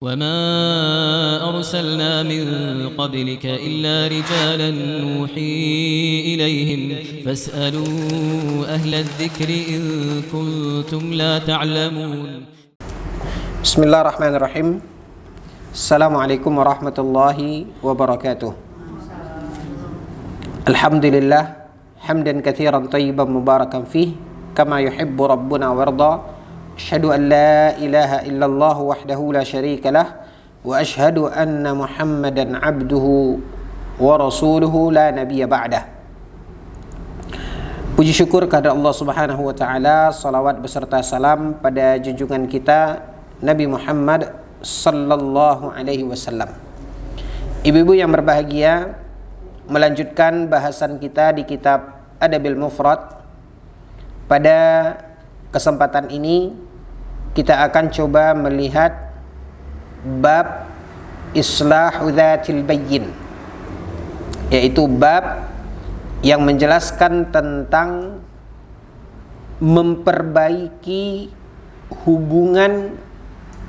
وما أرسلنا من قبلك إلا رجالا نوحي إليهم فاسألوا أهل الذكر إن كنتم لا تعلمون. بسم الله الرحمن الرحيم. السلام عليكم ورحمة الله وبركاته. الحمد لله حمدا كثيرا طيبا مباركا فيه كما يحب ربنا ويرضى. أشهد أن لا إله إلا الله وحده لا شريك له وأشهد أن محمدا عبده ورسوله لا نبي بعده. Puji syukur kepada Allah Subhanahu wa taala, salawat beserta salam pada junjungan kita Nabi Muhammad sallallahu alaihi wasallam. Ibu-ibu yang berbahagia, melanjutkan bahasan kita di kitab Adabil Mufrad. Pada kesempatan ini kita akan coba melihat bab Islahu Dzatil Bayyin, yaitu bab yang menjelaskan tentang memperbaiki hubungan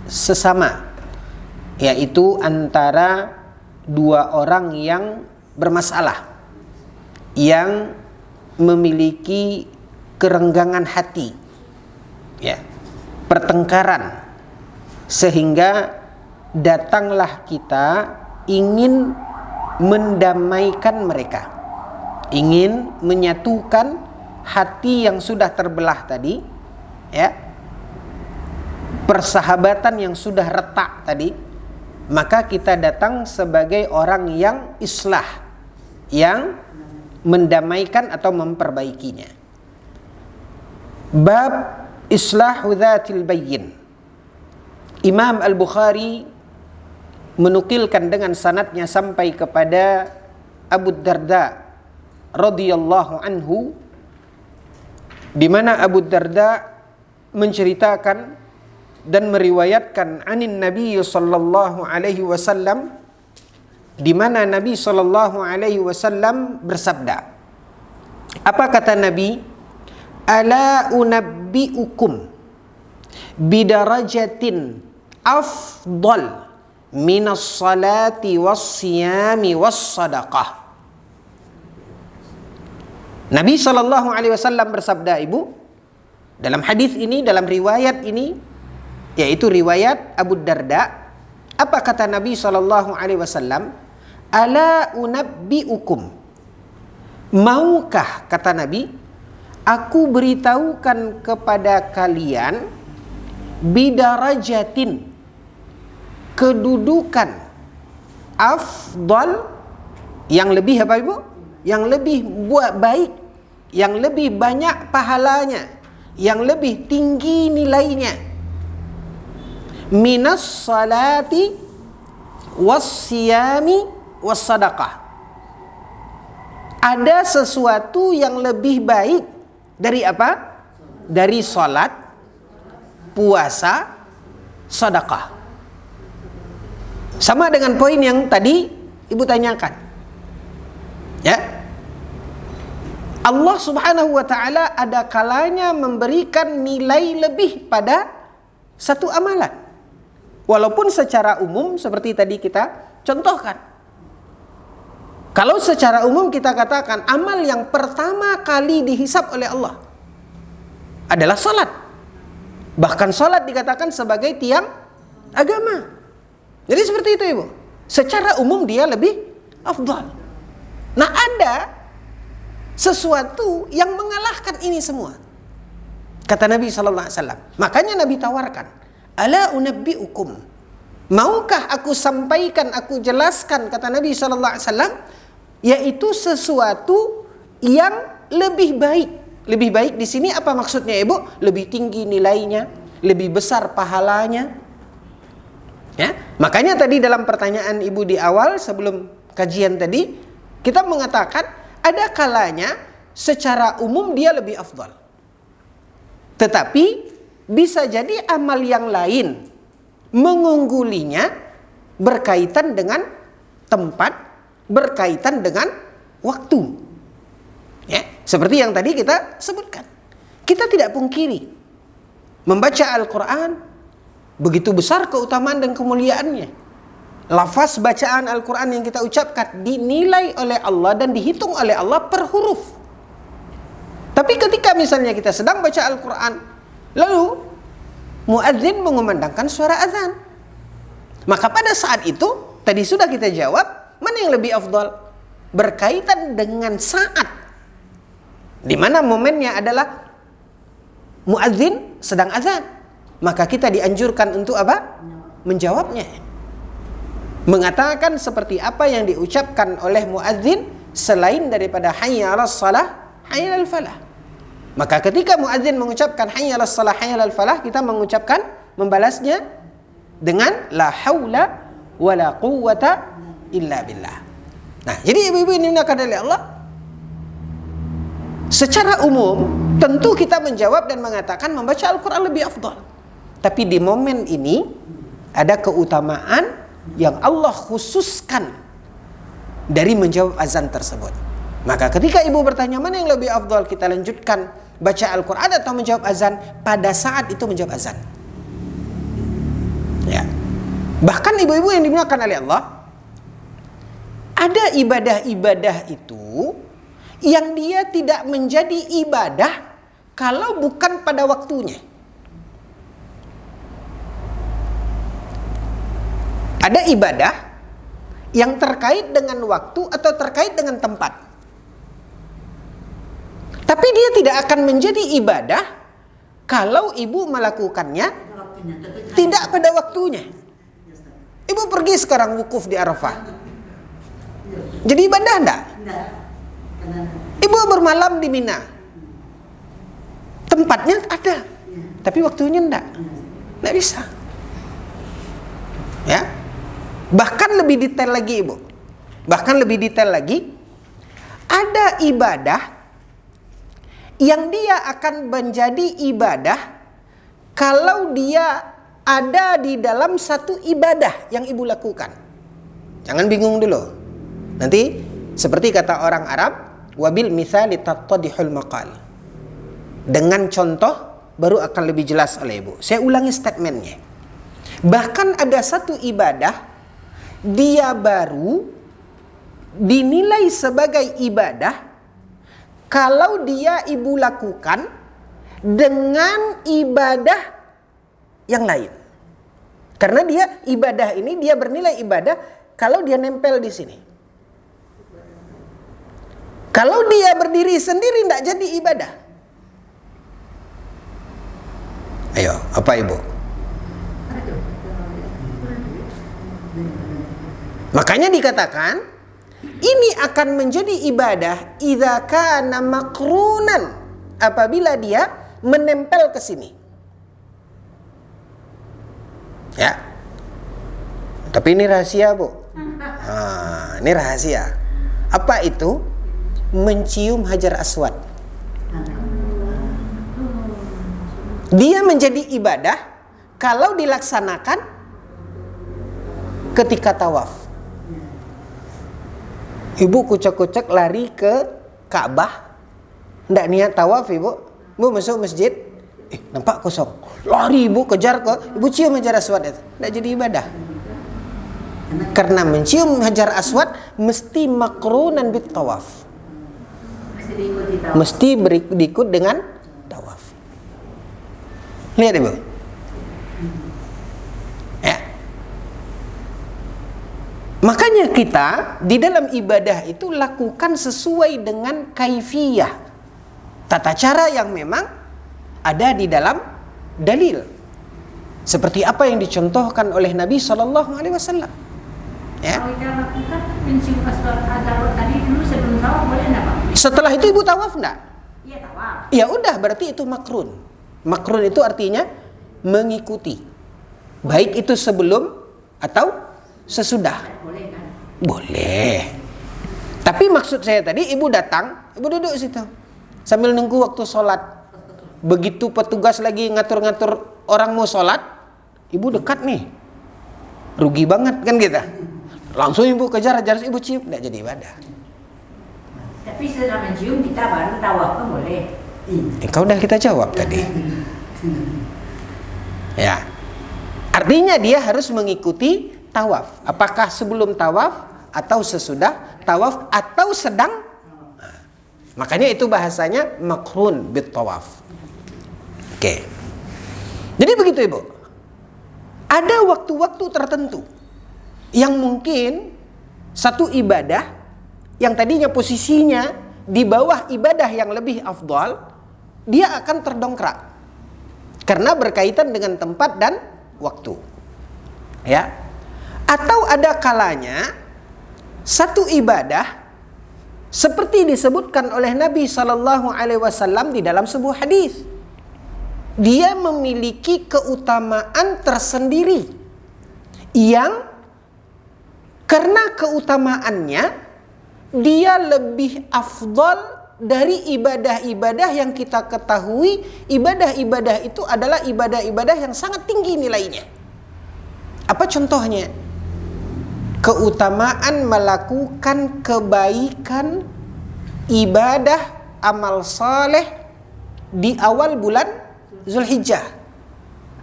sesama, yaitu antara dua orang yang bermasalah, yang memiliki kerenggangan hati, ya, pertengkaran, sehingga datanglah kita ingin mendamaikan mereka, ingin menyatukan hati yang sudah terbelah tadi, ya, persahabatan yang sudah retak tadi. Maka kita datang sebagai orang yang islah, yang mendamaikan atau memperbaikinya. Bab Islahu Dzatil Bayyin. Imam Al-Bukhari menukilkan dengan sanadnya sampai kepada Abu Darda radhiyallahu anhu, di mana Abu Darda menceritakan dan meriwayatkan anin Nabi sallallahu alaihi wasallam, di mana Nabi sallallahu alaihi wasallam bersabda. Apa kata Nabi? Ala unabbiukum bidarajatin afdal minas salati was-siyami was-sadaqah. Nabi sallallahu alaihi wasallam bersabda, Ibu, dalam hadis ini, dalam riwayat ini, yaitu riwayat Abu Darda, apa kata Nabi sallallahu alaihi wasallam? Ala unabbiukum, maukah, kata Nabi, aku beritahukan kepada kalian bidarajatin, kedudukan afdal, yang lebih apa, Ibu? Yang lebih buat baik, yang lebih banyak pahalanya, yang lebih tinggi nilainya, minas salati was-siyami was-sadaqah. Ada sesuatu yang lebih baik dari apa? Dari salat, puasa, sedekah. Sama dengan poin yang tadi Ibu tanyakan. Ya. Allah Subhanahu wa taala ada kalanya memberikan nilai lebih pada satu amalan. Walaupun secara umum seperti tadi kita contohkan. Kalau secara umum kita katakan amal yang pertama kali dihisab oleh Allah adalah salat. Bahkan salat dikatakan sebagai tiang agama. Jadi seperti itu, Ibu. Secara umum dia lebih afdal. Nah, ada sesuatu yang mengalahkan ini semua. Kata Nabi sallallahu alaihi wasallam. Makanya Nabi tawarkan, "Ala unabbiukum?" Maukah aku sampaikan, aku jelaskan, kata Nabi sallallahu alaihi wasallam, yaitu sesuatu yang lebih baik. Lebih baik di sini apa maksudnya, Ibu? Lebih tinggi nilainya, lebih besar pahalanya. Ya, makanya tadi dalam pertanyaan Ibu di awal sebelum kajian tadi, kita mengatakan ada kalanya secara umum dia lebih afdal. Tetapi bisa jadi amal yang lain mengunggulinya berkaitan dengan tempat, berkaitan dengan waktu. Ya, seperti yang tadi kita sebutkan. Kita tidak pungkiri membaca Al-Quran, Begitu besar keutamaan dan kemuliaannya. Lafaz bacaan Al-Quran yang kita ucapkan dinilai oleh Allah dan dihitung oleh Allah per huruf. Tapi ketika misalnya kita sedang baca Al-Quran, lalu muadzin mengumandangkan suara azan, maka pada saat itu tadi sudah kita jawab, mana yang lebih afdal? Berkaitan dengan saat, di mana momennya adalah muadzin sedang azan, maka kita dianjurkan untuk apa? Menjawabnya, mengatakan seperti apa yang diucapkan oleh muadzin selain daripada hayya 'alas shalah, hayya 'alal falah. Maka ketika muadzin mengucapkan hayya 'alas shalah, hayya 'alal falah, kita mengucapkan, membalasnya dengan la haula wala quwwata illa billah. Nah, jadi ibu-ibu ini dimuliakan oleh Allah, secara umum tentu kita menjawab dan mengatakan membaca Al-Quran lebih afdal. Tapi di momen ini ada keutamaan yang Allah khususkan dari menjawab azan tersebut. Maka ketika ibu bertanya mana yang lebih afdal, kita lanjutkan baca Al-Quran atau menjawab azan, pada saat itu menjawab azan. Ya. Bahkan ibu-ibu yang dimuliakan oleh Allah, ada ibadah-ibadah itu yang dia tidak menjadi ibadah kalau bukan pada waktunya. Ada ibadah yang terkait dengan waktu atau terkait dengan tempat, tapi dia tidak akan menjadi ibadah kalau ibu melakukannya tidak pada waktunya. Ibu pergi sekarang wukuf di Arafah, jadi ibadah enggak? Ibu bermalam di Mina, tempatnya ada, tapi waktunya enggak bisa. Ya, bahkan lebih detail lagi ibu, ada ibadah yang dia akan menjadi ibadah kalau dia ada di dalam satu ibadah yang ibu lakukan. Jangan bingung dulu. Nanti seperti kata orang Arab, wabil mithali tattadihul maqal. Dengan contoh baru akan lebih jelas oleh ibu. Saya ulangi statementnya. Bahkan ada satu ibadah dia baru dinilai sebagai ibadah kalau dia ibu lakukan dengan ibadah yang lain. Karena dia ibadah ini dia bernilai ibadah kalau dia nempel di sini. Kalau dia berdiri sendiri tidak jadi ibadah. Ayo, apa ibu? Makanya dikatakan ini akan menjadi ibadah idza kana maqrunan, apabila dia menempel ke sini. Ya. Tapi ini rahasia, Bu. Ini rahasia. Apa itu? Mencium Hajar Aswad. Dia menjadi ibadah kalau dilaksanakan ketika tawaf. Ibu kucek-kucek lari ke Ka'bah, ndak niat tawaf ibu. Ibu masuk masjid, nampak kosong. Lari ibu kejar ke, ibu cium Hajar Aswad itu. Ndak jadi ibadah. Karena mencium Hajar Aswad mesti makrunan bit tawaf. Mesti diikut dengan tawaf. Lihat ibu. Ya. Makanya kita di dalam ibadah itu lakukan sesuai dengan kaifiyah, tata cara yang memang ada di dalam dalil. Seperti apa yang dicontohkan oleh Nabi SAW. Ya. Kalau kita lakukan mencium Hajar tadi dulu sebelum tawaf boleh enggak, Pak? Setelah itu ibu tawaf enggak? Iya, tawaf. Ya udah, berarti itu makrun. Makrun itu artinya mengikuti. Baik itu sebelum atau sesudah. Boleh kan? Boleh. Tapi maksud saya tadi ibu datang, ibu duduk situ sambil nunggu waktu sholat. Begitu petugas lagi ngatur-ngatur orang mau sholat, ibu dekat nih. Rugi banget kan kita. Langsung ibu kejar, ibu cium, tidak jadi ibadah. Tapi setelah mencium kita baru tawaf kan boleh. Kau udah kita jawab tadi. Ya. Artinya dia harus mengikuti tawaf. Apakah sebelum tawaf atau sesudah tawaf atau sedang. Makanya itu bahasanya makrun bit tawaf. Oke. Jadi begitu Ibu. Ada waktu-waktu tertentu yang mungkin satu ibadah yang tadinya posisinya di bawah ibadah yang lebih afdal, dia akan terdongkrak karena berkaitan dengan tempat dan waktu. Ya. Atau ada kalanya satu ibadah seperti disebutkan oleh Nabi SAW di dalam sebuah hadis, dia memiliki keutamaan tersendiri yang karena keutamaannya dia lebih afdal dari ibadah-ibadah yang kita ketahui. Ibadah-ibadah itu adalah ibadah-ibadah yang sangat tinggi nilainya. Apa contohnya? Keutamaan melakukan kebaikan, ibadah, amal saleh di awal bulan Zulhijjah.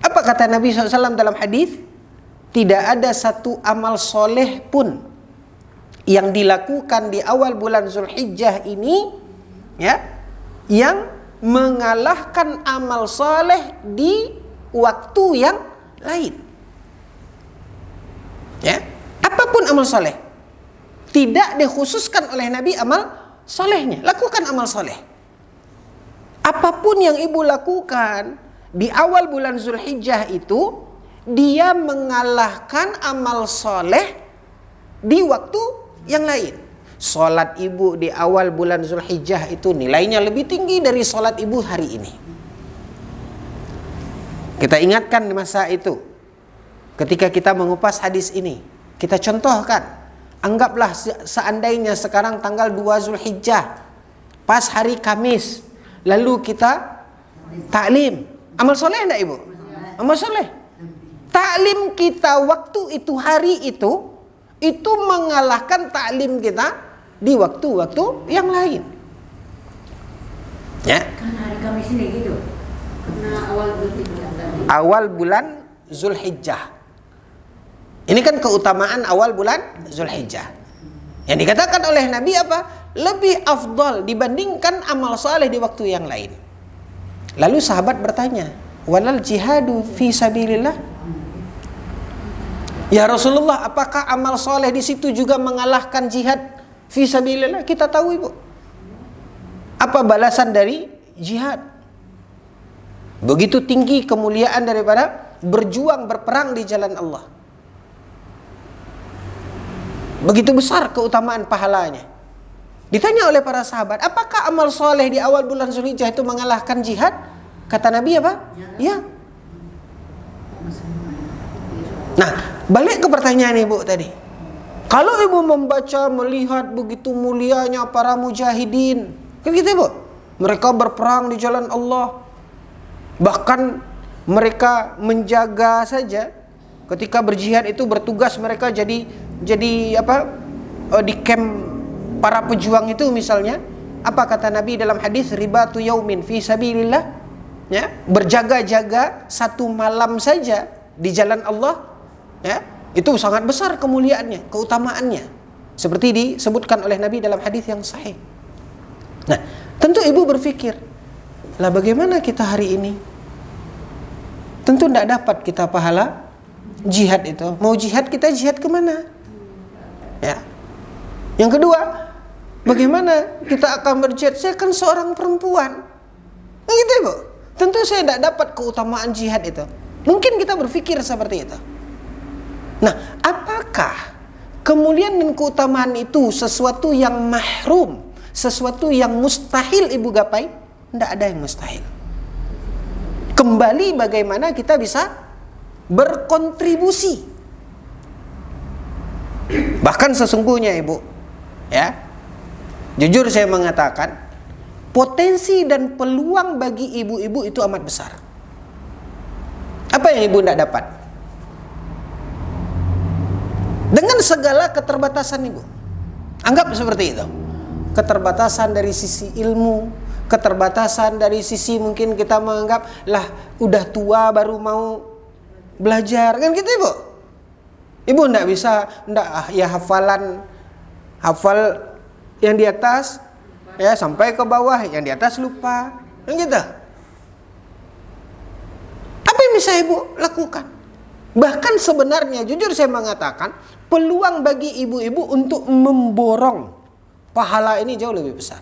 Apa kata Nabi SAW dalam hadis? Tidak ada satu amal soleh pun yang dilakukan di awal bulan Zulhijjah ini, ya, yang mengalahkan amal soleh di waktu yang lain. Ya, apapun amal soleh, tidak dikhususkan oleh Nabi amal solehnya. Lakukan amal soleh. Apapun yang ibu lakukan di awal bulan Zulhijjah itu, dia mengalahkan amal soleh di waktu yang lain. Salat ibu di awal bulan Zulhijjah itu nilainya lebih tinggi dari salat ibu hari ini. Kita ingatkan di masa itu, ketika kita mengupas hadis ini, kita contohkan. Anggaplah seandainya sekarang tanggal 2 Zulhijjah, pas hari Kamis, lalu kita taklim. Amal soleh enggak ibu? Amal soleh. Taklim kita waktu itu, hari itu mengalahkan taklim kita di waktu-waktu yang lain. Ya. Karena hari Kamis ini gitu. Karena awal bulan Zulhijjah. Ini kan keutamaan awal bulan Zulhijjah. Yang dikatakan oleh Nabi apa? Lebih afdal dibandingkan amal saleh di waktu yang lain. Lalu sahabat bertanya, walal jihadu fi sabilillah? Ya Rasulullah, apakah amal soleh di situ juga mengalahkan jihad fi sabilillah? Kita tahu ibu, apa balasan dari jihad? Begitu tinggi kemuliaan daripada berjuang berperang di jalan Allah. Begitu besar keutamaan pahalanya. Ditanya oleh para sahabat, apakah amal soleh di awal bulan Zulhijjah itu mengalahkan jihad? Kata Nabi apa? Ya. Nah, balik ke pertanyaan ibu tadi. Kalau ibu membaca, melihat begitu mulianya para mujahidin, kan gitu ibu, mereka berperang di jalan Allah. Bahkan mereka menjaga saja. Ketika berjihad itu bertugas mereka jadi apa? Di camp para pejuang itu misalnya. Apa kata Nabi dalam hadis, ribatu yaumin fi sabilillah? Ya, berjaga-jaga satu malam saja di jalan Allah, ya, itu sangat besar kemuliaannya, keutamaannya, seperti disebutkan oleh Nabi dalam hadis yang sahih. Nah, tentu ibu berpikir, lah bagaimana kita hari ini? Tentu tidak dapat kita pahala jihad itu. Mau jihad, kita jihad kemana? Ya. Yang kedua, bagaimana kita akan berjihad? Saya kan seorang perempuan. Nah, gitu ibu. Tentu saya tidak dapat keutamaan jihad itu. Mungkin kita berpikir seperti itu. Nah, apakah kemuliaan dan keutamaan itu sesuatu yang mahrum, sesuatu yang mustahil ibu gapai? Tidak ada yang mustahil. Kembali bagaimana kita bisa berkontribusi. Bahkan sesungguhnya ibu, ya, jujur saya mengatakan, potensi dan peluang bagi ibu-ibu itu amat besar. Apa yang ibu tidak dapat? Dengan segala keterbatasan ibu. Anggap seperti itu. Keterbatasan dari sisi ilmu, keterbatasan dari sisi mungkin kita menganggap, lah udah tua baru mau belajar kan gitu Ibu. Ibu ndak bisa ya hafal yang di atas ya sampai ke bawah, yang di atas lupa kan gitu. Apa yang bisa Ibu lakukan? Bahkan sebenarnya jujur saya mengatakan peluang bagi ibu-ibu untuk memborong pahala ini jauh lebih besar.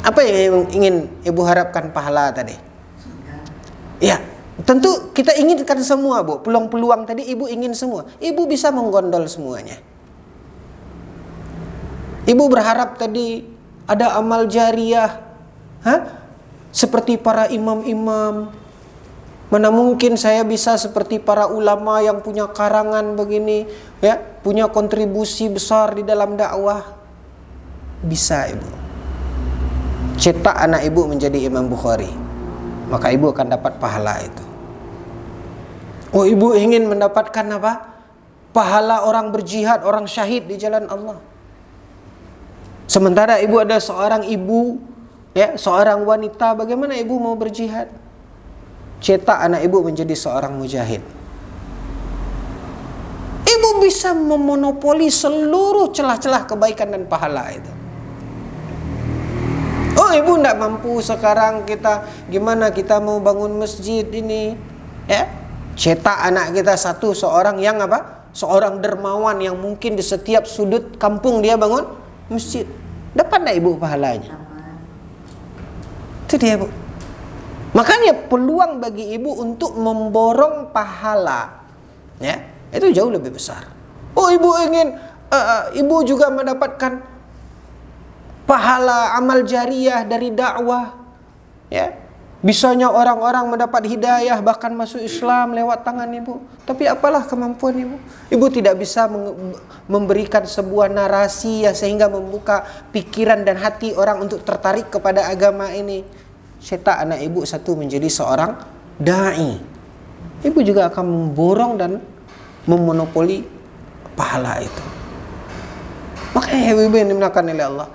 Apa yang ingin Ibu harapkan pahala tadi? Ya, tentu kita inginkan semua Bu. Peluang-peluang tadi Ibu ingin semua. Ibu bisa menggondol semuanya. Ibu berharap tadi ada amal jariah, seperti para imam-imam. Mana mungkin saya bisa seperti para ulama yang punya karangan begini, ya, punya kontribusi besar di dalam dakwah. Bisa Ibu. Cetak anak Ibu menjadi Imam Bukhari, maka Ibu akan dapat pahala itu. Oh, Ibu ingin mendapatkan apa? Pahala orang berjihad, orang syahid di jalan Allah. Sementara Ibu ada seorang ibu, ya, seorang wanita, bagaimana Ibu mau berjihad? Cetak anak Ibu menjadi seorang mujahid. Ibu bisa memonopoli seluruh celah-celah kebaikan dan pahala itu. Oh, Ibu tidak mampu sekarang, gimana kita mau bangun masjid ini, ya? Cetak anak kita seorang yang apa? Seorang dermawan yang mungkin di setiap sudut kampung dia bangun masjid. Dapat tidak Ibu pahalanya? Itu dia Bu. Makanya peluang bagi Ibu untuk memborong pahala, ya, itu jauh lebih besar. Oh, Ibu ingin Ibu juga mendapatkan pahala amal jariah dari dakwah, ya. Bisanya orang-orang mendapat hidayah bahkan masuk Islam lewat tangan Ibu. Tapi apalah kemampuan Ibu? Ibu tidak bisa memberikan sebuah narasi ya sehingga membuka pikiran dan hati orang untuk tertarik kepada agama ini. Cetak anak Ibu satu menjadi seorang dai. Ibu juga akan memborong dan memonopoli pahala itu. Makanya ibu-ibu yang dimuliakan oleh Allah,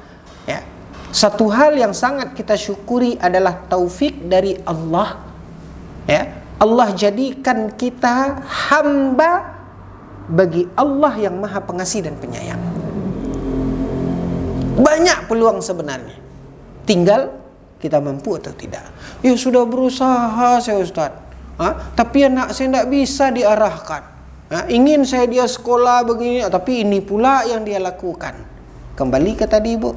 ya, satu hal yang sangat kita syukuri adalah taufik dari Allah, ya. Allah jadikan kita hamba bagi Allah yang Maha Pengasih dan Penyayang. Banyak peluang sebenarnya, tinggal kita mampu atau tidak. Ya sudah berusaha saya Ustaz, tapi anak saya tidak bisa diarahkan. Ingin saya dia sekolah begini, tapi ini pula yang dia lakukan. Kembali ke tadi Ibu,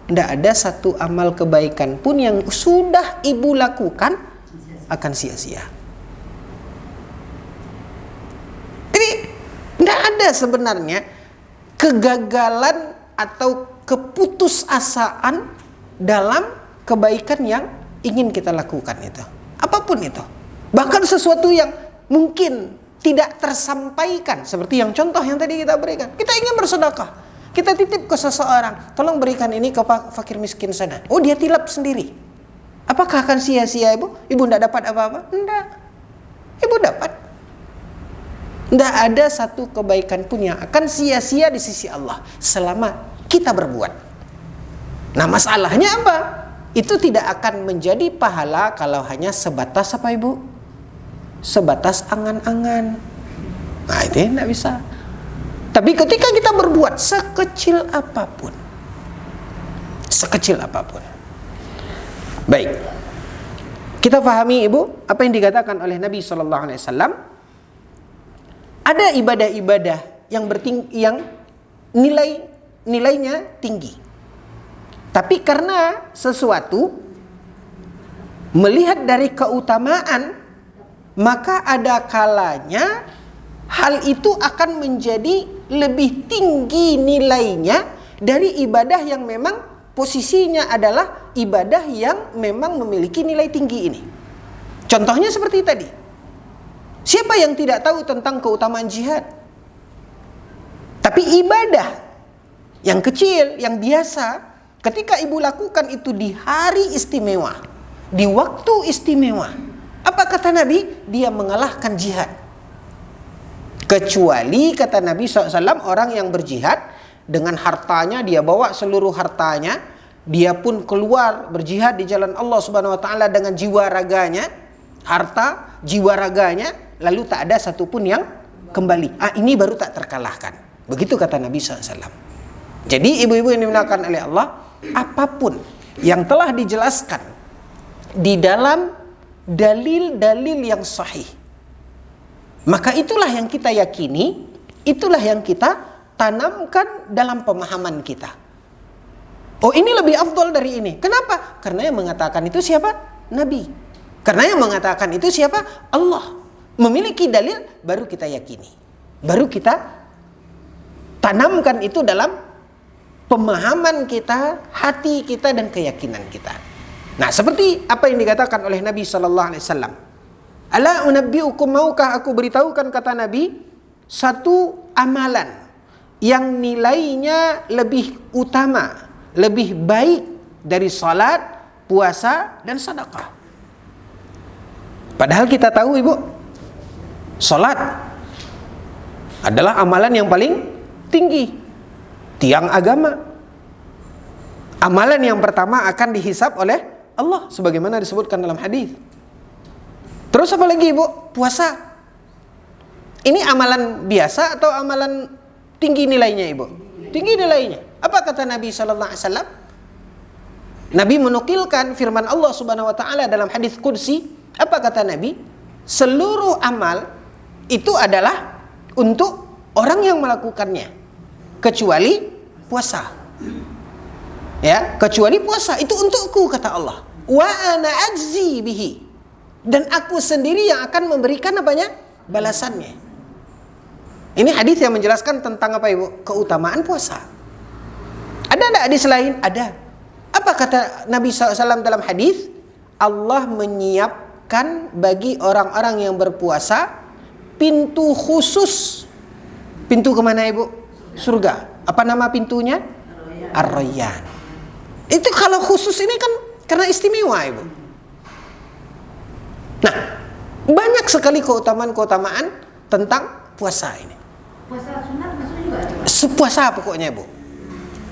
tidak ada satu amal kebaikan pun yang sudah Ibu lakukan akan sia-sia. Jadi tidak ada sebenarnya kegagalan atau keputusasaan dalam kebaikan yang ingin kita lakukan itu. Apapun itu. Bahkan sesuatu yang mungkin tidak tersampaikan, seperti yang contoh yang tadi kita berikan. Kita ingin bersedekah, kita titip ke seseorang, tolong berikan ini ke fakir miskin sana. Oh, dia tilap sendiri. Apakah akan sia-sia Ibu? Ibu tidak dapat apa-apa? Tidak. Ibu dapat. Tidak ada satu kebaikan pun yang akan sia-sia di sisi Allah selama kita berbuat. Nah, masalahnya apa? Itu tidak akan menjadi pahala kalau hanya sebatas apa Ibu? Sebatas angan-angan. Nah, itu tidak bisa. Tapi ketika kita berbuat sekecil apapun, baik, kita pahami Ibu apa yang dikatakan oleh Nabi SAW. Ada ibadah-ibadah yang nilainya tinggi. Tapi karena sesuatu melihat dari keutamaan, maka ada kalanya hal itu akan menjadi lebih tinggi nilainya dari ibadah yang memang posisinya adalah ibadah yang memang memiliki nilai tinggi ini. Contohnya seperti tadi. Siapa yang tidak tahu tentang keutamaan jihad? Tapi ibadah yang kecil, yang biasa, ketika Ibu lakukan itu di hari istimewa, di waktu istimewa, apa kata Nabi? Dia mengalahkan jihad. Kecuali kata Nabi SAW, orang yang berjihad dengan hartanya, dia bawa seluruh hartanya, dia pun keluar berjihad di jalan Allah Subhanahu Wa Taala dengan jiwa raganya, harta, jiwa raganya, lalu tak ada satupun yang kembali. Ini baru tak terkalahkan. Begitu kata Nabi SAW. Jadi ibu-ibu yang dimuliakan oleh Allah, apapun yang telah dijelaskan di dalam dalil-dalil yang sahih, maka itulah yang kita yakini, itulah yang kita tanamkan dalam pemahaman kita. Oh, ini lebih afdol dari ini. Kenapa? Karena yang mengatakan itu siapa? Nabi. Karena yang mengatakan itu siapa? Allah. Memiliki dalil, baru kita yakini. Baru kita tanamkan itu dalam pemahaman kita, hati kita, dan keyakinan kita. Nah, seperti apa yang dikatakan oleh Nabi SAW. Ala unabbiukum, maukah aku beritahukan, kata Nabi, satu amalan yang nilainya lebih utama, lebih baik dari salat, puasa, dan sedekah. Padahal kita tahu, ibu, salat adalah amalan yang paling tinggi, tiang agama. Amalan yang pertama akan dihisab oleh Allah, sebagaimana disebutkan dalam hadis. Terus apa lagi, ibu? Puasa. Ini amalan biasa atau amalan tinggi nilainya, ibu? Tinggi nilainya. Apa kata Nabi SAW? Nabi menukilkan firman Allah Subhanahu Wa Taala dalam hadis qudsi. Apa kata Nabi? Seluruh amal itu adalah untuk orang yang melakukannya, kecuali puasa. Ya, kecuali puasa itu untukku, kata Allah. Wa ana ajzi bihi. Dan aku sendiri yang akan memberikan apanya? Balasannya. Ini hadis yang menjelaskan tentang apa, ibu? Keutamaan puasa. Ada enggak hadis lain? Ada. Apa kata Nabi SAW dalam hadis? Allah menyiapkan bagi orang-orang yang berpuasa pintu khusus. Pintu kemana, ibu? Surga. Apa nama pintunya? Ar-Rayyan. Itu kalau khusus ini kan karena istimewa, ibu. Nah, banyak sekali keutamaan-keutamaan tentang puasa ini. Puasa sunat masuk juga? Sepuasa pokoknya, ibu.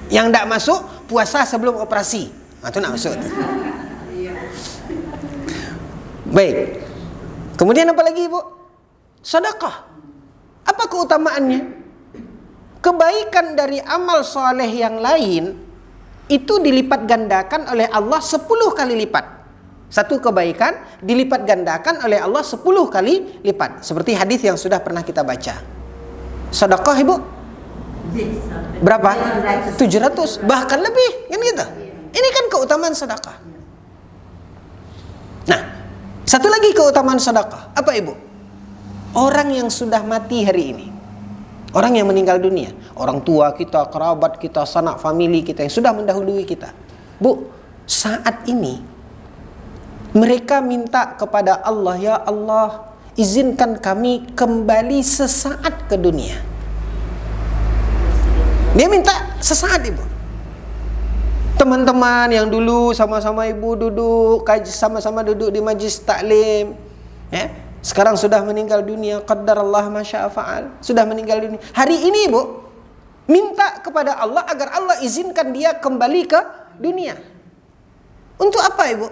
Yang tidak masuk, puasa sebelum operasi. Itu tidak masuk. Baik. Kemudian apa lagi, ibu? Sedekah. Apa keutamaannya? Kebaikan dari amal soleh yang lain itu dilipat gandakan oleh Allah 10 kali lipat. Satu kebaikan dilipat gandakan oleh Allah 10 kali lipat. Seperti hadis yang sudah pernah kita baca. Sedekah, ibu, berapa? 700, bahkan lebih, kan gitu. Ini kan keutamaan sedekah. Nah, satu lagi keutamaan sedekah. Apa, ibu? Orang yang sudah mati hari ini, orang yang meninggal dunia, orang tua kita, kerabat kita, sanak famili kita yang sudah mendahului kita, bu, saat ini mereka minta kepada Allah, ya Allah, izinkan kami kembali sesaat ke dunia. Dia minta sesaat, ibu. Teman-teman yang dulu sama-sama ibu duduk, sama-sama duduk di majlis taklim, ya, sekarang sudah meninggal dunia, qaddarallah ma syaa fa'al, sudah meninggal dunia. Hari ini, ibu, minta kepada Allah agar Allah izinkan dia kembali ke dunia. Untuk apa, ibu?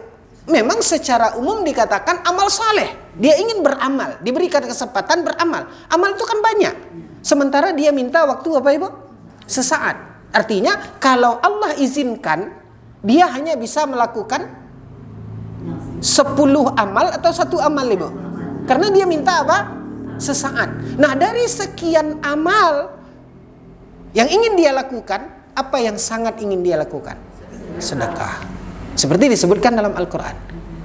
Memang secara umum dikatakan amal saleh. Dia ingin beramal, diberikan kesempatan beramal. Amal itu kan banyak. Sementara dia minta waktu apa, ibu? Sesaat. Artinya kalau Allah izinkan, dia hanya bisa melakukan 10 amal atau 1 amal, ibu. Karena dia minta apa? Sesaat. Nah, dari sekian amal yang ingin dia lakukan, apa yang sangat ingin dia lakukan? Sedekah. Seperti disebutkan dalam Al-Quran.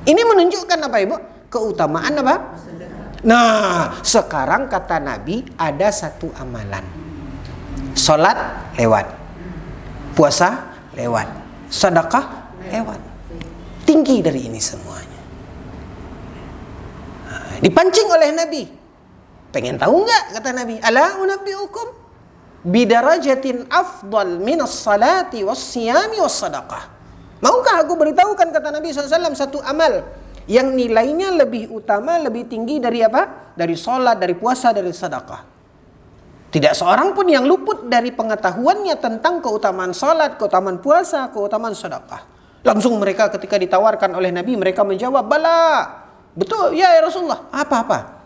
Ini menunjukkan apa, ibu? Keutamaan apa? Nah, sekarang kata Nabi ada satu amalan. Salat lewat, puasa lewat, sedekah lewat. Tinggi dari ini semuanya. Nah, dipancing oleh Nabi. Pengen tahu nggak, kata Nabi? Ala unabbiukum bidarajatin afdal minas salati wassiyami wassadaqah. Maukah aku beritahukan, kata Nabi SAW, satu amal yang nilainya lebih utama, lebih tinggi dari apa? Dari sholat, dari puasa, dari sedekah. Tidak seorang pun yang luput dari pengetahuannya tentang keutamaan sholat, keutamaan puasa, keutamaan sedekah. Langsung mereka ketika ditawarkan oleh Nabi, mereka menjawab, bala, betul, ya Rasulullah. Apa-apa?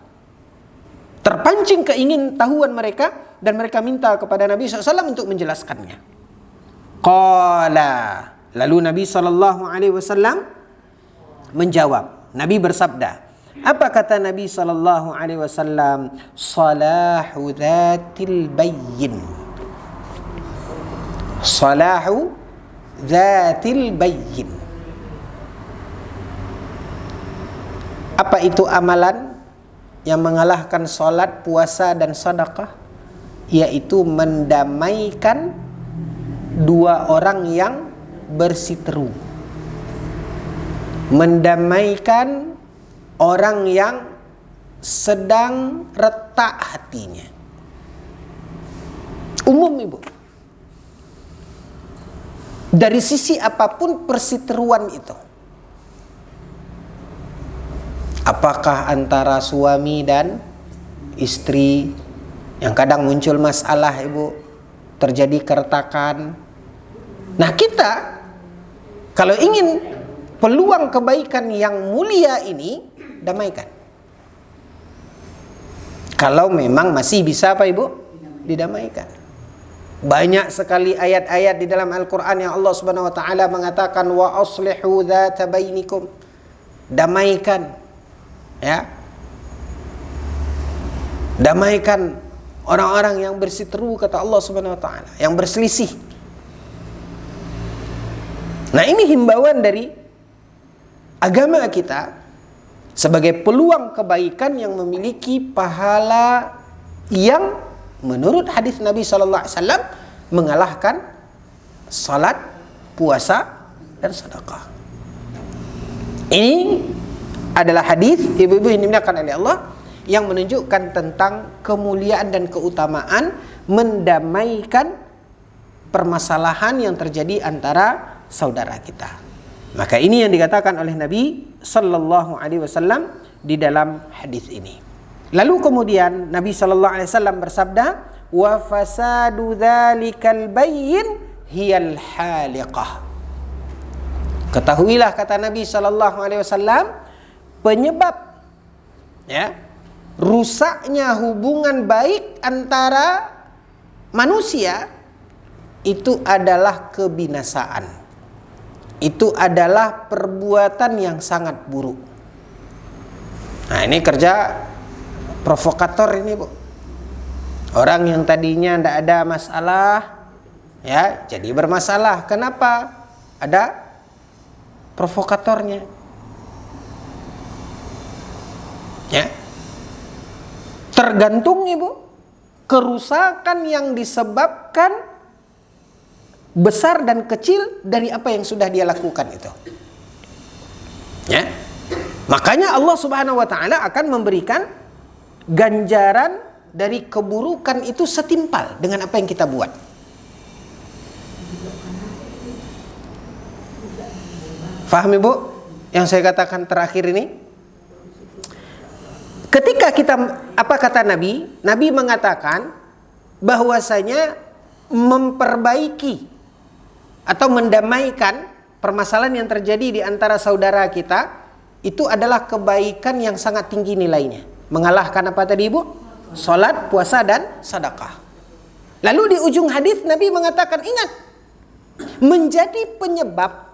Terpancing keingintahuan mereka dan mereka minta kepada Nabi SAW untuk menjelaskannya. Qala, lalu Nabi SAW menjawab. Nabi bersabda. Apa kata Nabi SAW? Salahu dhatil bayyin. Salahu dhatil bayyin. Apa itu amalan yang mengalahkan salat, puasa dan sedekah? Yaitu mendamaikan dua orang yang berseteru. Mendamaikan orang yang sedang retak hatinya. Umum ibu. Dari sisi apapun perseteruan itu. Apakah antara suami dan istri yang kadang muncul masalah ibu, terjadi keretakan. Nah kita kalau ingin peluang kebaikan yang mulia ini, damaikan. Kalau memang masih bisa apa ibu? Didamaikan. Banyak sekali ayat-ayat di dalam Al-Quran yang Allah Subhanahu Wa Taala mengatakan wa aslihu dzata bainikum. Damaikan. Ya, damaikan orang-orang yang berseteru, kata Allah Subhanahu Wa Taala, yang berselisih. Nah ini himbauan dari agama kita sebagai peluang kebaikan yang memiliki pahala yang menurut hadis Nabi SAW mengalahkan salat, puasa dan sedekah. Ini adalah hadis ibu-ibu yang dimuliakan oleh Allah yang menunjukkan tentang kemuliaan dan keutamaan mendamaikan permasalahan yang terjadi antara saudara kita. Maka ini yang dikatakan oleh Nabi sallallahu alaihi wasallam di dalam hadis ini. Lalu kemudian Nabi sallallahu alaihi wasallam bersabda, "Wa fasadu dzalikal bayyin hiyal haliqah." Ketahuilah kata Nabi sallallahu alaihi wasallam, penyebab rusaknya hubungan baik antara manusia itu adalah kebinasaan. Itu adalah perbuatan yang sangat buruk. Nah ini kerja provokator ini bu. Orang yang tadinya tidak ada masalah, ya jadi bermasalah. Kenapa? Ada provokatornya. Ya, tergantung ibu kerusakan yang disebabkan besar dan kecil dari apa yang sudah dia lakukan itu. Ya, makanya Allah Subhanahu Wa Taala akan memberikan ganjaran dari keburukan itu setimpal dengan apa yang kita buat. Faham ibu yang saya katakan terakhir ini? Ketika kita, apa kata Nabi? Nabi mengatakan bahwasanya memperbaiki atau mendamaikan permasalahan yang terjadi di antara saudara kita itu adalah kebaikan yang sangat tinggi nilainya. Mengalahkan apa tadi ibu? Salat, puasa dan sedekah. Lalu di ujung hadis Nabi mengatakan, ingat, menjadi penyebab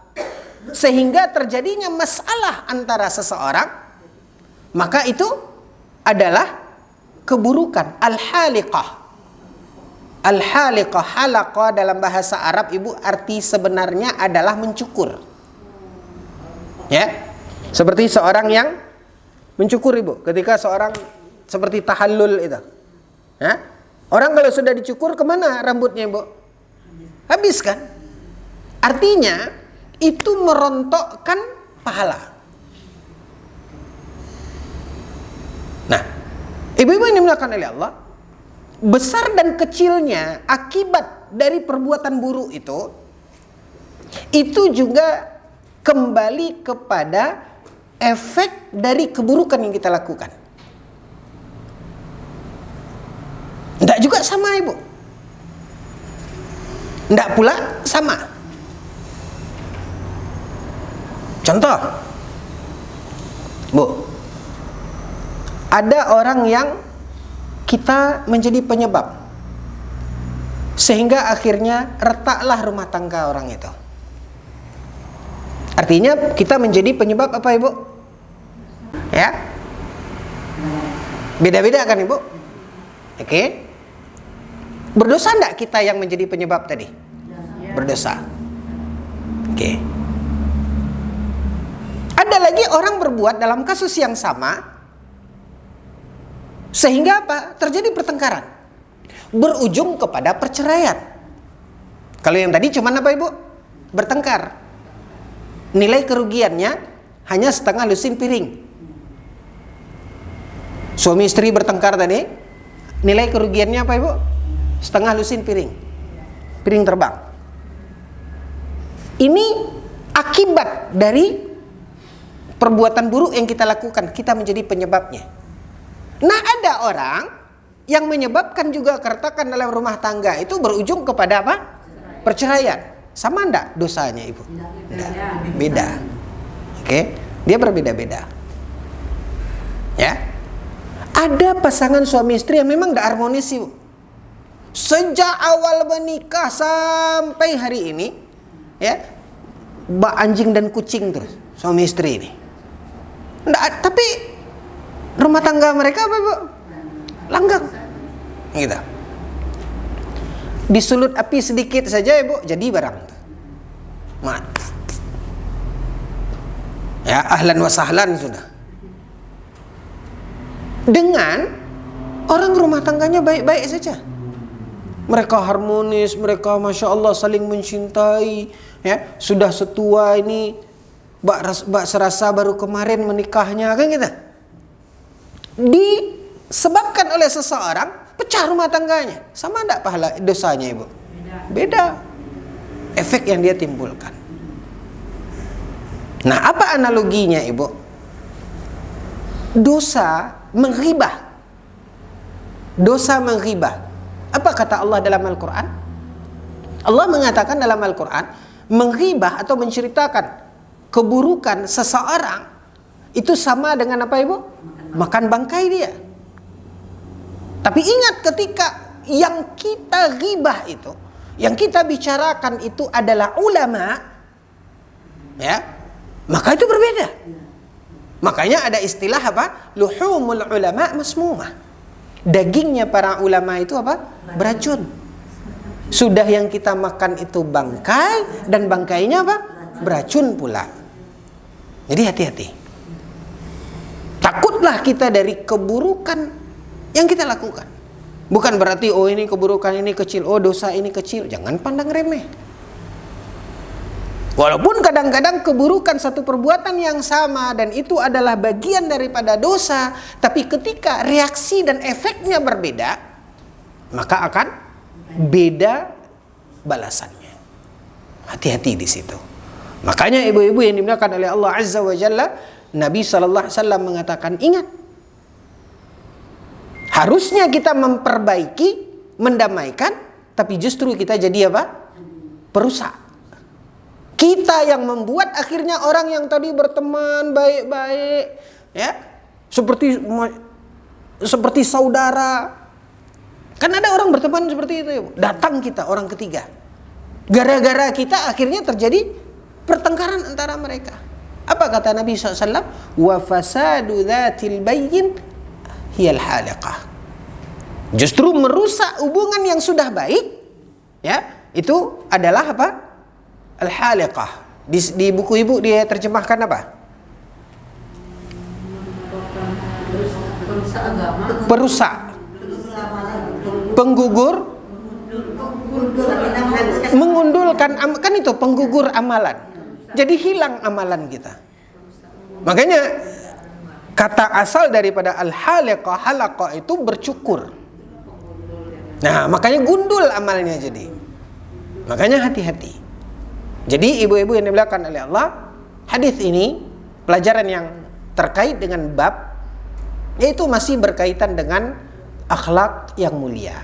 sehingga terjadinya masalah antara seseorang, maka itu adalah keburukan. Al-haliqah. Al-haliqah, halaqah dalam bahasa Arab ibu arti sebenarnya adalah mencukur. Ya, seperti seorang yang mencukur ibu. Ketika seorang seperti tahallul itu, ya, orang kalau sudah dicukur kemana rambutnya ibu? Habis kan? Artinya itu merontokkan pahala. Nah, ibu-ibu yang dimuliakan oleh Allah, besar dan kecilnya akibat dari perbuatan buruk itu juga kembali kepada efek dari keburukan yang kita lakukan. Tidak juga sama ibu, tidak pula sama. Contoh, bu, ada orang yang kita menjadi penyebab sehingga akhirnya retaklah rumah tangga orang itu. Artinya kita menjadi penyebab apa, Ibu? Ya, beda-beda kan, Ibu? Oke. Berdosa enggak kita yang menjadi penyebab tadi? Berdosa. Oke. Ada lagi orang berbuat dalam kasus yang sama sehingga apa? Terjadi pertengkaran, berujung kepada perceraian. Kalau yang tadi cuman apa, Ibu? Bertengkar. Nilai kerugiannya hanya setengah lusin piring. Suami istri bertengkar tadi, nilai kerugiannya apa, Ibu? Setengah lusin piring. Piring terbang. Ini akibat dari perbuatan buruk yang kita lakukan. Kita menjadi penyebabnya. Nah, ada orang yang menyebabkan juga keretakan dalam rumah tangga itu berujung kepada apa? Perceraian. Sama enggak dosanya, Ibu? Enggak. Beda. Oke? Dia berbeda-beda. Ya. Ada pasangan suami istri yang memang enggak harmonis, Ibu. Sejak awal menikah sampai hari ini, ya, bak anjing dan kucing terus suami istri ini. Enggak, tapi rumah tangga mereka apa, Ibu? Langgeng. Gitu. Disulut api sedikit saja, Ibu, jadi barang. Mat. Ya, ahlan wa sahlan sudah. Dengan orang rumah tangganya baik-baik saja. Mereka harmonis, mereka Masya Allah saling mencintai. Ya, sudah setua ini, bak serasa baru kemarin menikahnya, kan gitu. Disebabkan oleh seseorang pecah rumah tangganya. Sama enggak pahala dosanya, Ibu? Beda. Efek yang dia timbulkan. Nah, apa analoginya, Ibu? Dosa menghibah. Dosa menghibah. Apa kata Allah dalam Al-Quran? Allah mengatakan dalam Al-Quran, menghibah atau menceritakan keburukan seseorang itu sama dengan apa, Ibu? Makan bangkai dia. Tapi ingat, ketika yang kita ghibah itu, yang kita bicarakan itu adalah ulama, ya, maka itu berbeda. Makanya ada istilah apa? Luhumul ulama masmumah. Dagingnya para ulama itu apa? Beracun. Sudah yang kita makan itu bangkai, dan bangkainya apa? Beracun pula. Jadi hati-hati. Takutlah kita dari keburukan yang kita lakukan. Bukan berarti oh ini keburukan ini kecil, oh dosa ini kecil. Jangan pandang remeh. Walaupun kadang-kadang keburukan satu perbuatan yang sama dan itu adalah bagian daripada dosa, tapi ketika reaksi dan efeknya berbeda, maka akan beda balasannya. Hati-hati di situ. Makanya ibu-ibu yang dimuliakan oleh Allah Azza wa Jalla, Nabi SAW mengatakan, ingat, harusnya kita memperbaiki, mendamaikan, tapi justru kita jadi apa? Perusak. Kita yang membuat akhirnya orang yang tadi berteman baik-baik, ya, seperti saudara. Kan ada orang berteman seperti itu, ya. Datang kita orang ketiga. Gara-gara kita akhirnya terjadi pertengkaran antara mereka. Apa kata Nabi SAW? Wa fasadu dzatil bayyin hiyal haliqah. Justru merusak hubungan yang sudah baik, ya, itu adalah apa? Al-haliqah. Di buku ibu dia terjemahkan apa? Perusak. Penggugur. Mengundulkan, kan itu penggugur amalan. Jadi hilang amalan kita. Makanya kata asal daripada al-haliqah, halaqah itu bercukur. Nah, makanya gundul amalnya jadi. Makanya hati-hati. Jadi ibu-ibu yang dimuliakan oleh Allah, hadis ini pelajaran yang terkait dengan bab, yaitu masih berkaitan dengan akhlak yang mulia,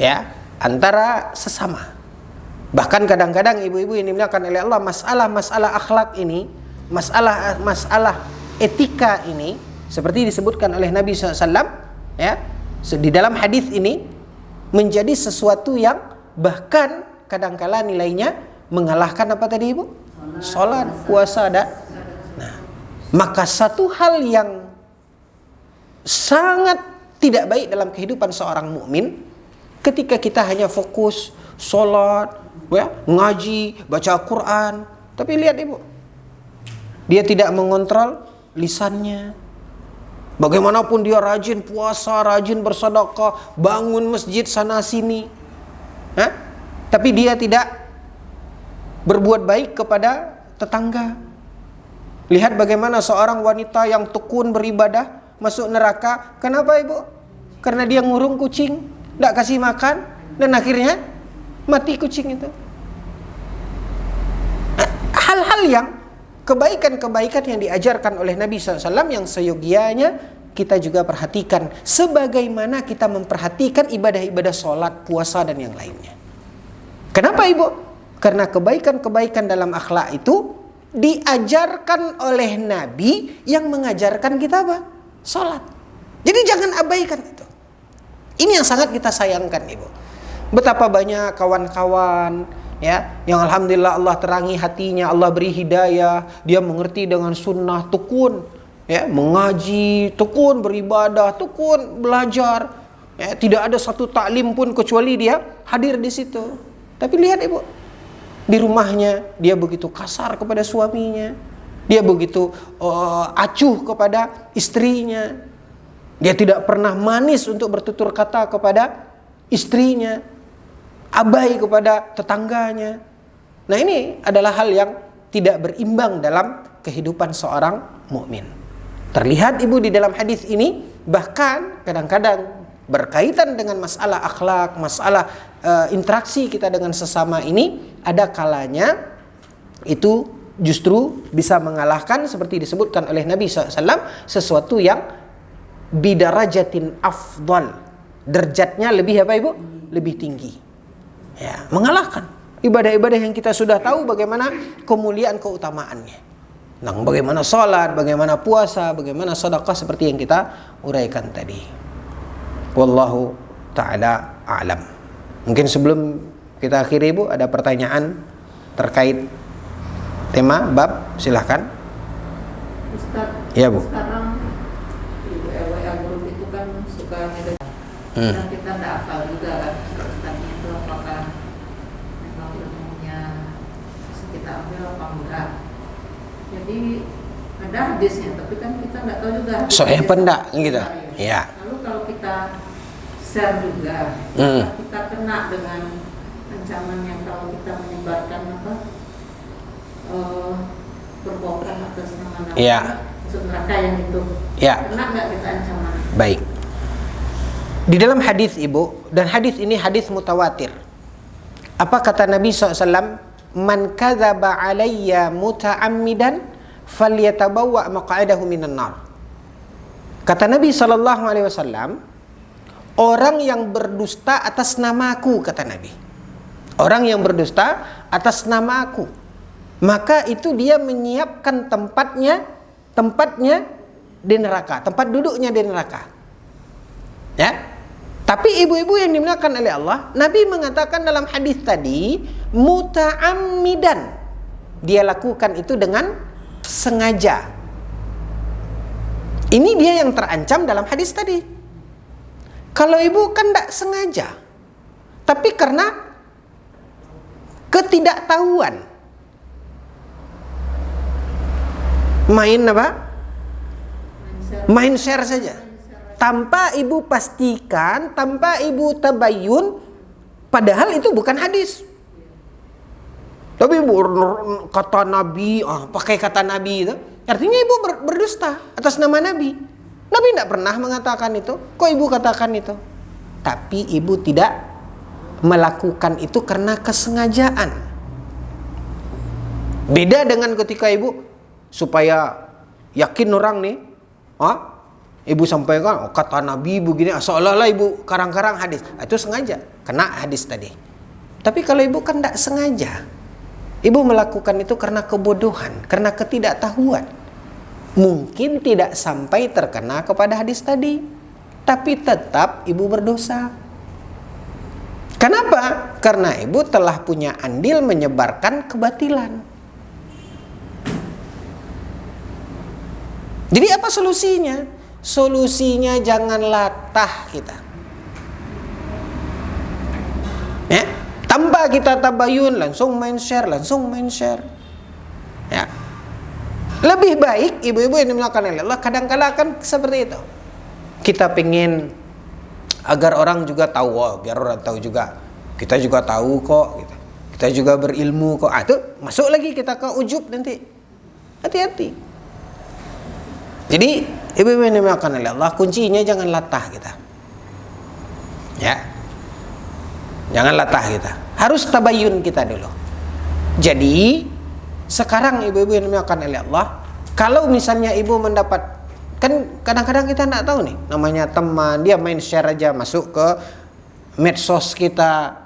ya, antara sesama. Bahkan kadang-kadang ibu-ibu yang dimuliakan oleh Allah, masalah-masalah akhlak ini, masalah etika ini, seperti disebutkan oleh Nabi SAW, ya, Di dalam hadis ini menjadi sesuatu yang bahkan kadangkala nilainya mengalahkan apa tadi Ibu? Salat, puasa dan maka satu hal yang sangat tidak baik dalam kehidupan seorang mukmin ketika kita hanya fokus salat, ya, ngaji, baca Quran, tapi lihat Ibu, dia tidak mengontrol lisannya. Bagaimanapun dia rajin puasa, rajin bersedekah, bangun masjid sana sini, tapi dia tidak berbuat baik kepada tetangga. Lihat bagaimana seorang wanita yang tekun beribadah masuk neraka. Kenapa Ibu? Karena dia ngurung kucing, tidak kasih makan, dan akhirnya mati kucing itu. Hal-hal yang kebaikan-kebaikan yang diajarkan oleh Nabi SAW yang seyogianya kita juga perhatikan, sebagaimana kita memperhatikan ibadah-ibadah sholat, puasa, dan yang lainnya. Kenapa Ibu? Karena kebaikan-kebaikan dalam akhlak itu diajarkan oleh Nabi yang mengajarkan kita apa? Sholat. Jadi jangan abaikan itu. Ini yang sangat kita sayangkan Ibu. Betapa banyak kawan-kawan ya, yang alhamdulillah Allah terangi hatinya, Allah beri hidayah, dia mengerti dengan sunnah, tekun ya, mengaji, tekun beribadah, tekun belajar ya, tidak ada satu taklim pun kecuali dia hadir di situ. Tapi lihat Ibu, di rumahnya dia begitu kasar kepada suaminya, dia begitu acuh kepada istrinya, dia tidak pernah manis untuk bertutur kata kepada istrinya, abai kepada tetangganya. Nah, ini adalah hal yang tidak berimbang dalam kehidupan seorang mukmin. Terlihat Ibu di dalam hadis ini, bahkan kadang-kadang berkaitan dengan masalah akhlak, masalah interaksi kita dengan sesama ini, ada kalanya itu justru bisa mengalahkan seperti disebutkan oleh Nabi SAW, sesuatu yang bidarajatin afdal, derajatnya lebih apa Ibu? Lebih tinggi. Ya, mengalahkan ibadah-ibadah yang kita sudah tahu bagaimana kemuliaan keutamaannya. Nah, bagaimana salat, bagaimana puasa, bagaimana sedekah seperti yang kita uraikan tadi. Wallahu ta'ala a'lam. Mungkin sebelum kita akhiri Ibu, ada pertanyaan terkait tema bab, silahkan. Ustaz, ya Bu. Sekarang di WA grup itu kan suka ngedek. Dan kita tidak hafal juga kan Ustaznya itu apakah memang ilmunya kita ambil apa enggak. Jadi ada hadisnya, tapi kan kita nggak tahu juga Sahih apa enggak gitu. Ya. Lalu kalau kita share juga, kita kena dengan ancaman yang kalau kita menyebarkan apa perbohongan atas nama-nama masuk neraka yang itu, kena nggak kita ancaman? Baik. Di dalam hadis Ibu, dan hadis ini hadis mutawatir. Apa kata Nabi SAW? Man kadzaba alayya muta'ammidan falyatabawwa maq'adahu minan nar. Kata Nabi SAW, orang yang berdusta atas namaku, kata Nabi, orang yang berdusta atas namaku, maka itu dia menyiapkan tempatnya di neraka, tempat duduknya di neraka. Ya. Tapi ibu-ibu yang dimuliakan oleh Allah, Nabi mengatakan dalam hadis tadi, muta'ammidan. Dia lakukan itu dengan sengaja. Ini dia yang terancam dalam hadis tadi. Kalau ibu kan tidak sengaja, tapi karena ketidaktahuan, main apa? Main share saja. Tanpa ibu pastikan, tanpa ibu tabayun, padahal itu bukan hadis. Tapi ibu kata Nabi, pakai kata Nabi itu, artinya ibu berdusta atas nama Nabi. Nabi tidak pernah mengatakan itu. Kok ibu katakan itu? Tapi ibu tidak melakukan itu karena kesengajaan. Beda dengan ketika ibu supaya yakin orang nih, ibu sampaikan kata Nabi begini, seolah-olah ibu karang-karang hadis. Itu sengaja, kena hadis tadi. Tapi kalau ibu kan tidak sengaja, ibu melakukan itu karena kebodohan, karena ketidaktahuan, mungkin tidak sampai terkena kepada hadis tadi. tapi tetap ibu berdosa. Kenapa? Karena ibu telah punya andil menyebarkan kebatilan. Jadi apa solusinya? Solusinya jangan latah kita. Ya, tanpa kita tabayun langsung main share. Ya. Lebih baik ibu-ibu yang dimulakan oleh Allah kadang-kala kan seperti itu. Kita pengen agar orang juga tahu, biar orang tahu juga. Kita juga tahu kok gitu. Kita juga berilmu kok. Itu masuk lagi kita ke ujub nanti. Hati-hati. Jadi ibu-ibu yang dimulakan oleh Allah, kuncinya jangan latah kita. Ya. Jangan latah kita. Harus tabayun kita dulu. Jadi sekarang ibu-ibu yang dimulakan oleh Allah, kalau misalnya ibu mendapat, kan kadang-kadang kita nggak tahu nih, namanya teman, dia main share aja masuk ke medsos kita,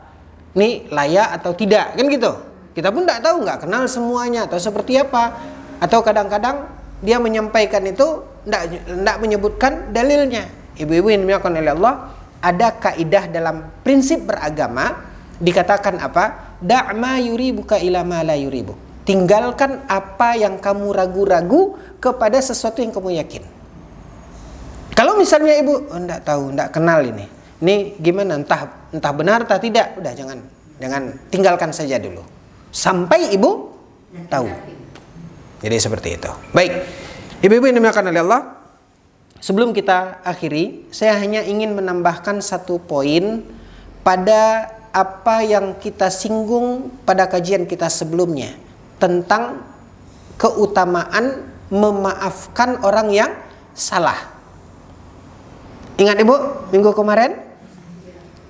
nih layak atau tidak, kan gitu. Kita pun nggak tahu, nggak kenal semuanya atau seperti apa. Atau kadang-kadang dia menyampaikan itu nggak menyebutkan dalilnya. Ibu-ibu yang dimulakan oleh Allah, ada kaidah dalam prinsip beragama dikatakan apa? Da'ma yuribuka ila ma la yuribu. Tinggalkan apa yang kamu ragu-ragu kepada sesuatu yang kamu yakin. Kalau misalnya ibu enggak tahu, enggak kenal ini gimana, entah benar atau tidak, udah jangan tinggalkan saja dulu sampai ibu tahu. Jadi seperti itu. Baik, ibu-ibu yang dimuliakan oleh Allah, sebelum kita akhiri, saya hanya ingin menambahkan satu poin pada apa yang kita singgung pada kajian kita sebelumnya tentang keutamaan memaafkan orang yang salah. Ingat ibu, minggu kemarin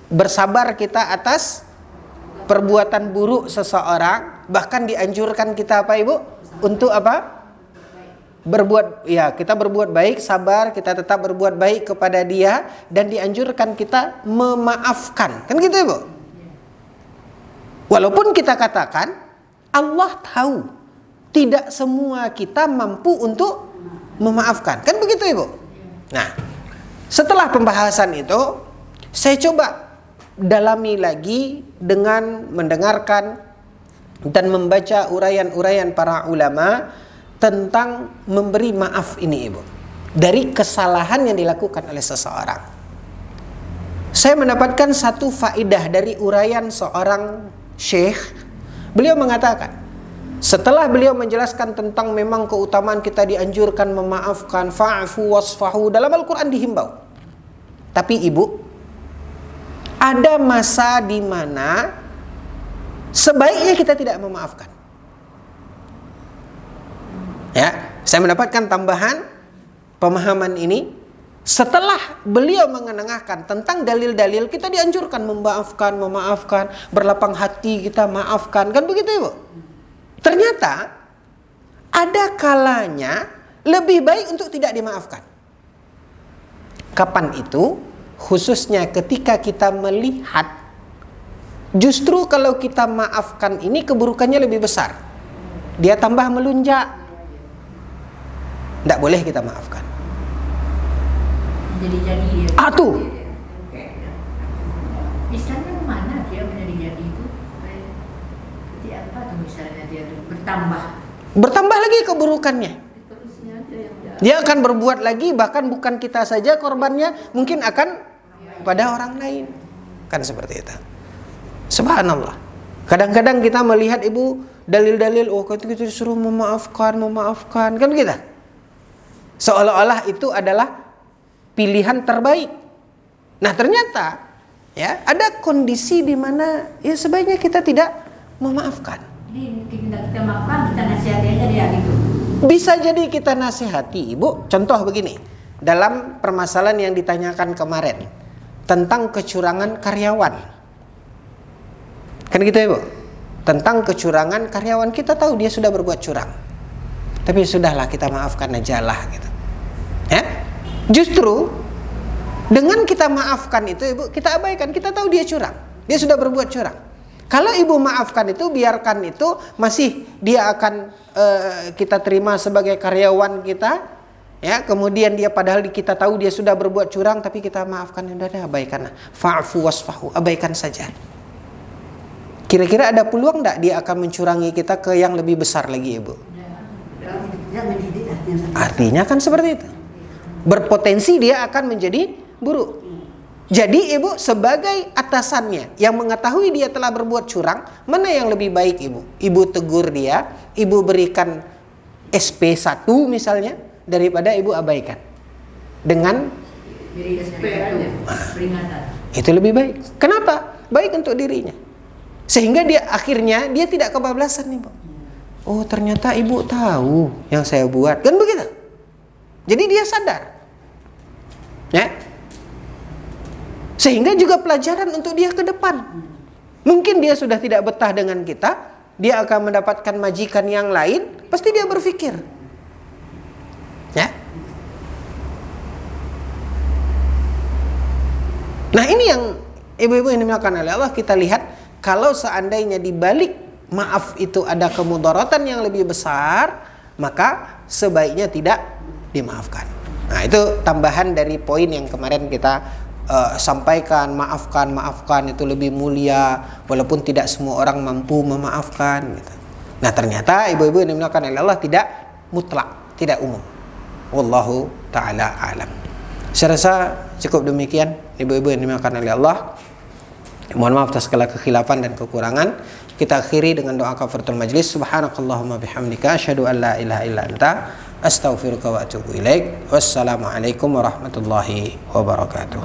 bersabar kita atas perbuatan buruk seseorang, bahkan dianjurkan kita apa ibu? Untuk apa? Kita berbuat baik, sabar, kita tetap berbuat baik kepada dia, dan dianjurkan kita memaafkan. Kan gitu ibu? Walaupun kita katakan Allah tahu tidak semua kita mampu untuk memaafkan. Kan begitu ibu? Nah, setelah pembahasan itu, saya coba dalami lagi dengan mendengarkan dan membaca uraian-uraian para ulama tentang memberi maaf ini ibu, dari kesalahan yang dilakukan oleh seseorang. Saya mendapatkan satu faedah dari uraian seorang syekh. Beliau mengatakan, setelah beliau menjelaskan tentang memang keutamaan kita dianjurkan memaafkan, fa'fu wasfahu, dalam Al-Quran dihimbau. Tapi ibu, ada masa di mana sebaiknya kita tidak memaafkan. Ya, saya mendapatkan tambahan pemahaman ini setelah beliau mengenangkan tentang dalil-dalil kita dianjurkan memaafkan, berlapang hati kita maafkan, kan begitu ibu? Ternyata ada kalanya lebih baik untuk tidak dimaafkan. Kapan itu? Khususnya ketika kita melihat justru kalau kita maafkan ini keburukannya lebih besar, dia tambah melunjak. Tidak boleh kita maafkan. Jadi dia. Tuh. Misalnya mana dia menjadi itu? Seperti apa tuh misalnya dia bertambah? Bertambah lagi keburukannya. Dia akan berbuat lagi, bahkan bukan kita saja korbannya, mungkin akan pada orang lain. Kan seperti itu. Subhanallah. Kadang-kadang kita melihat ibu dalil-dalil, kita disuruh memaafkan, kan kita. Seolah-olah itu adalah pilihan terbaik. Nah ternyata ya ada kondisi di mana ya sebaiknya kita tidak memaafkan. Jadi kita maafkan, kita nasihati aja dia gitu. Bisa jadi kita nasihati ibu. Contoh begini, dalam permasalahan yang ditanyakan kemarin tentang kecurangan karyawan, kan gitu ibu, tentang kecurangan karyawan, kita tahu dia sudah berbuat curang, tapi sudahlah kita maafkan aja lah gitu. Ya, justru dengan kita maafkan itu ibu, kita abaikan, kita tahu dia curang, dia sudah berbuat curang. Kalau ibu maafkan itu, biarkan itu, masih dia akan kita terima sebagai karyawan kita, ya, kemudian dia padahal kita tahu dia sudah berbuat curang, tapi kita maafkan, udah abaikan. Fa'fu wasfahu, abaikan saja. Kira-kira ada peluang enggak dia akan mencurangi kita ke yang lebih besar lagi, Ibu? Artinya kan seperti itu. Berpotensi dia akan menjadi buruk. Jadi Ibu sebagai atasannya yang mengetahui dia telah berbuat curang, mana yang lebih baik Ibu? Ibu tegur dia, Ibu berikan SP1 misalnya, daripada Ibu abaikan dengan itu lebih baik. Kenapa? Baik untuk dirinya. Sehingga dia akhirnya dia tidak kebablasan Ibu. Oh ternyata Ibu tahu yang saya buat, kan begitu. Jadi dia sadar, ya. Sehingga juga pelajaran untuk dia ke depan. Mungkin dia sudah tidak betah dengan kita, dia akan mendapatkan majikan yang lain, pasti dia berpikir, ya. Nah ini yang ibu-ibu yang dimuliakan oleh Allah, kita lihat kalau seandainya di balik maaf itu ada kemudaratan yang lebih besar, maka sebaiknya tidak dimaafkan. Nah itu tambahan dari poin yang kemarin kita sampaikan, maafkan itu lebih mulia walaupun tidak semua orang mampu memaafkan gitu. Nah ternyata ibu-ibu yang dimuliakan oleh Allah tidak mutlak, tidak umum. Wallahu ta'ala alam. Saya rasa cukup demikian ibu-ibu yang dimuliakan oleh Allah. Mohon maaf atas segala kekhilafan dan kekurangan. Kita akhiri dengan doa kafaratul majlis. Subhanakallahumma bihamdika asyhadu an la ilaha illa anta astaghfiruka wa atubu ilaik. Wassalamualaikum warahmatullahi wabarakatuh.